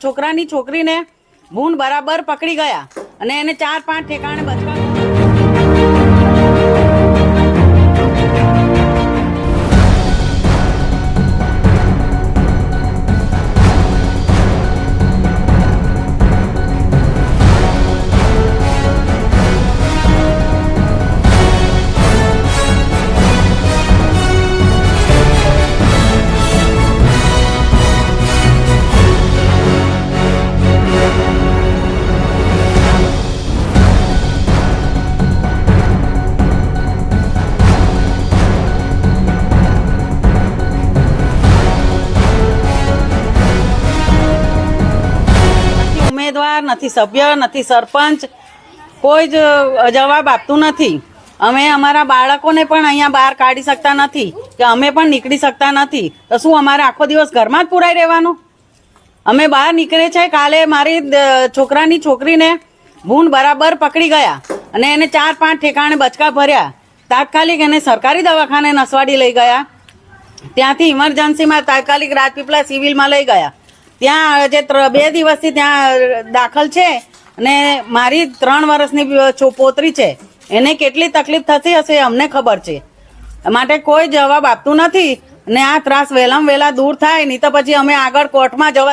છોકરાની છોકરીને ભૂંડ બરાબર પકડી ગયા અને એને 4-5 ઠેકાણે બચકા ઉમેદવાર નથી, સભ્ય નથી, સરપંચ કોઈ જ જવાબ આપતું નથી. અમે અમારા બાળકોને પણ અહીંયા બહાર કાઢી શકતા નથી કે અમે પણ નીકળી શકતા નથી. તો શું અમારે આખો દિવસ ઘરમાં જ પુરાઈ રહેવાનું? અમે બહાર નીકળે છે. કાલે મારી છોકરાની છોકરીને ભૂંડ બરાબર પકડી ગયા અને એને 4-5 ઠેકાણે બચકા ભર્યા. તાત્કાલિક એને સરકારી દવાખાને નસવાડી લઈ ગયા. ત્યાંથી ઇમરજન્સીમાં તાત્કાલિક રાજપીપળા સિવિલમાં લઈ ગયા. ત્યાં જે 2 દિવસથી ત્યાં દાખલ છે અને મારી 3 વર્ષની પોતરી છે, એને કેટલી તકલીફ થતી હશે અમને ખબર છે. માટે કોઈ જવાબ આપતું નથી ને આ ત્રાસ વહેલામાં વહેલા દૂર થાય, નહીં તો પછી અમે આગળ કોર્ટમાં જવા